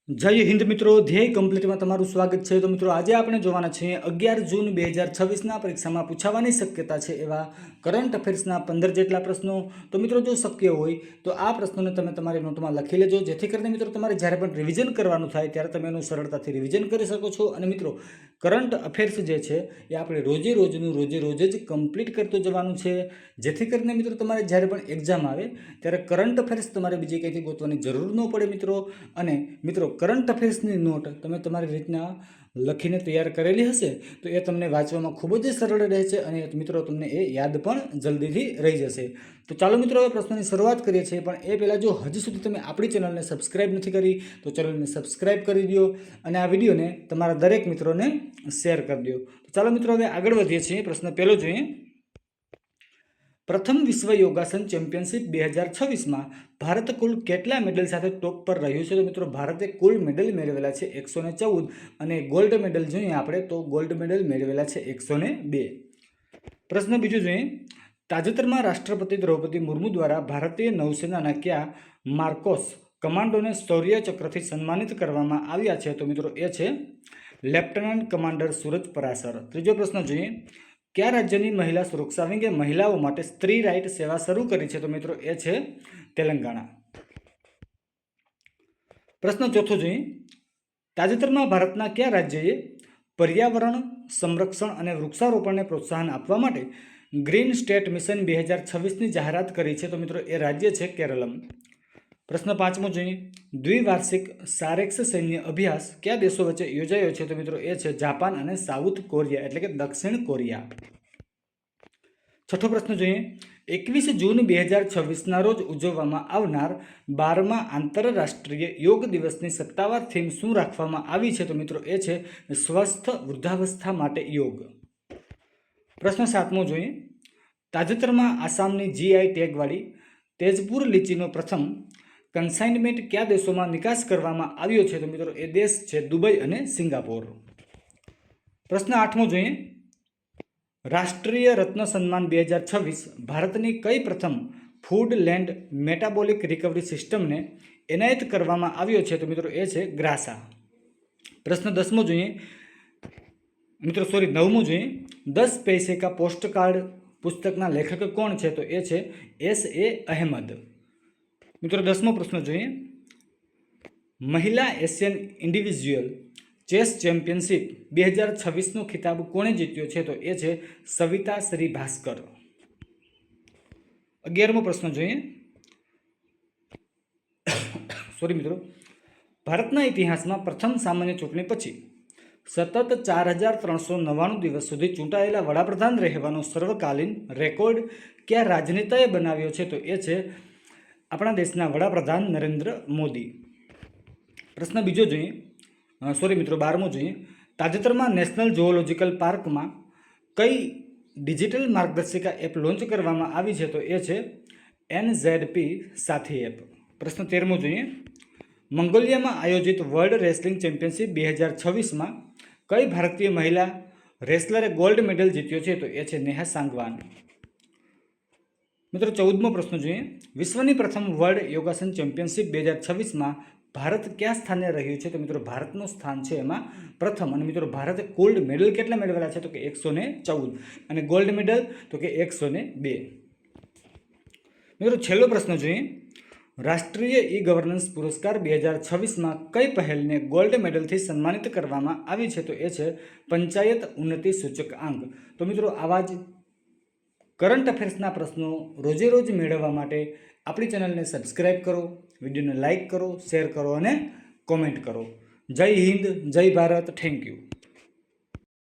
જય હિન્દ મિત્રો, ધ્યેય કમ્પ્લીટમાં તમારું સ્વાગત છે. તો મિત્રો આજે આપણે જોવાના છીએ 11 જૂન 2026ના પરીક્ષામાં પૂછાવાની શક્યતા છે એવા કરંટ અફેર્સના 15 જેટલા પ્રશ્નો. તો મિત્રો જો શક્ય હોય તો આ પ્રશ્નોને તમે તમારી નોટમાં લખી લેજો, જેથી કરીને મિત્રો તમારે જ્યારે પણ રિવિઝન કરવાનું થાય ત્યારે તમે એનું સરળતાથી રિવિઝન કરી શકો છો. અને મિત્રો કરંટ અફેર્સ જે છે એ આપણે રોજે રોજ જ કમ્પ્લીટ કરતું જવાનું છે, જેથી કરીને મિત્રો તમારે જ્યારે પણ એક્ઝામ આવે ત્યારે કરંટ અફેર્સ તમારે બીજી કંઈથી ગોતવાની જરૂર ન પડે મિત્રો. અને મિત્રો કરંટ અફેર્સની નોટ તમે તમારી રીતના લખીને તૈયાર કરેલી હશે તો એ તમને વાંચવામાં ખૂબ જ સરળ રહેશે અને મિત્રો તમને એ યાદ પણ જલ્દીથી રહી જશે. તો ચાલો મિત્રો હવે પ્રશ્નની શરૂઆત કરીએ છીએ, પણ એ પહેલાં જો હજી સુધી તમે આપણી ચેનલને સબસ્ક્રાઈબ નથી કરી તો ચેનલને સબસ્ક્રાઈબ કરી દો અને આ વિડીયોને તમારા દરેક મિત્રોને શેર કરી દો. તો ચાલો મિત્રો હવે આગળ વધીએ છીએ. પ્રશ્ન પહેલો જોઈએ. પ્રથમ વિશ્વ યોગાસન ચેમ્પિયનશિપ 2026માં ભારત કુલ કેટલા મેડલ સાથે ટોપ પર રહ્યું છે? તો મિત્રો ભારતે કુલ મેડલ મેળવેલા છે 114 અને ગોલ્ડ મેડલ જોઈએ આપણે તો ગોલ્ડ મેડલ મેળવેલા છે 102. પ્રશ્ન બીજો જોઈએ. તાજેતરમાં રાષ્ટ્રપતિ દ્રૌપદી મુર્મુ દ્વારા ભારતીય નૌસેનાના કયા માર્કોસ કમાન્ડોને શૌર્ય ચક્રથી સન્માનિત કરવામાં આવ્યા છે? તો મિત્રો એ છે લેફ્ટનન્ટ કમાન્ડર સૂરજ પરાસર. ત્રીજો પ્રશ્ન જોઈએ. કયા રાજ્યની મહિલા સુરક્ષા વિંગે મહિલાઓ માટે સ્ત્રી રાઇટ સેવા શરૂ કરી છે? તો મિત્રો એ છે તેલંગાણા. પ્રશ્ન ચોથો જોઈએ. તાજેતરમાં ભારતના કયા રાજ્યએ પર્યાવરણ સંરક્ષણ અને વૃક્ષારોપણને પ્રોત્સાહન આપવા માટે ગ્રીન સ્ટેટ મિશન 2026ની જાહેરાત કરી છે? તો મિત્રો એ રાજ્ય છે કેરળમ. પ્રશ્ન પાંચમો જોઈએ. દ્વિવાર્ષિક સારેક્સ સૈન્ય અભ્યાસ કયા દેશો વચ્ચે યોજાયો છે? તો મિત્રો એ છે જાપાન અને સાઉથ કોરિયા એટલે કે દક્ષિણ કોરિયા. છઠ્ઠો પ્રશ્ન જોઈએ. 21 જૂન 2026ના રોજ ઉજવવામાં આવનાર 12મા આંતરરાષ્ટ્રીય યોગ દિવસની સત્તાવાર થીમ શું રાખવામાં આવી છે? તો મિત્રો એ છે સ્વસ્થ વૃદ્ધાવસ્થા માટે યોગ. પ્રશ્ન સાતમો જોઈએ. તાજેતરમાં આસામની GI ટેગવાળી તેજપુર લીચીનો પ્રથમ કન્સાઇનમેન્ટ કયા દેશોમાં નિકાસ કરવામાં આવ્યો છે? તો મિત્રો એ દેશ છે દુબઈ અને સિંગાપોર. પ્રશ્ન આઠમો જોઈએ. રાષ્ટ્રીય રત્ન સન્માન 2026 ભારતની કઈ પ્રથમ ફૂડ લેન્ડ મેટાબોલિક રિકવરી સિસ્ટમને એનાયત કરવામાં આવ્યો છે? તો મિત્રો એ છે ગ્રાસા. પ્રશ્ન નવમો જોઈએ. 10 પૈસે કા પોસ્ટ કાર્ડ પુસ્તકના લેખક કોણ છે? તો એ છે S.A. અહેમદ. મિત્રો 10મો પ્રશ્ન જોઈએ. મહિલા એશિયન ઇન્ડિવિજ્યુઅલ ચેસ ચેમ્પિયનશિપ 2026નો ખિતાબ કોણે જીત્યો છે? તો એ છે સવિતા શ્રીભાસ્કર. 11મો પ્રશ્ન જોઈએ. ભારતના ઇતિહાસમાં પ્રથમ સામાન્ય ચૂંટણી પછી સતત 4399 દિવસ સુધી ચૂંટાયેલા વડાપ્રધાન રહેવાનો સર્વકાલીન રેકોર્ડ કયા રાજનેતાએ બનાવ્યો છે? તો એ છે આપણા દેશના વડાપ્રધાન નરેન્દ્ર મોદી. પ્રશ્ન 12મો જોઈએ. તાજેતરમાં નેશનલ ઝૂઓલોજિકલ પાર્કમાં કઈ ડિજિટલ માર્ગદર્શિકા એપ લોન્ચ કરવામાં આવી છે? તો એ છે NZP સાથી એપ. પ્રશ્ન 13મો જોઈએ. મંગોલિયામાં આયોજિત વર્લ્ડ રેસલિંગ ચેમ્પિયનશિપ 2026માં કઈ ભારતીય મહિલા રેસલરે ગોલ્ડ મેડલ જીત્યો છે? તો એ છે નેહા સાંગવાન. મિત્રો 14મો પ્રશ્ન જોઈએ. વિશ્વની પ્રથમ વર્લ્ડ યોગાસન ચેમ્પિયનશિપ 2026માં ભારત કયા સ્થાને રહ્યું છે? તો મિત્રો ભારતનું સ્થાન છે એમાં પ્રથમ. અને મિત્રો ભારતે ગોલ્ડ મેડલ કેટલા મેળવેલા છે? તો કે 114 અને ગોલ્ડ મેડલ તો કે 102. મિત્રો છેલ્લો પ્રશ્ન જોઈએ. રાષ્ટ્રીય ઈ ગવર્નન્સ પુરસ્કાર 2026માં કઈ પહેલને ગોલ્ડ મેડલથી સન્માનિત કરવામાં આવી છે? તો એ છે પંચાયત ઉન્નતિ સૂચકાંક. તો મિત્રો આવા જ કરંટ અફેર્સના પ્રશ્નો રોજે રોજ મેળવવા માટે આપણી ચેનલને સબસ્ક્રાઈબ કરો, વિડીયોને લાઇક કરો, શેર કરો અને કોમેન્ટ કરો. જય હિન્દ, જય ભારત. Thank you.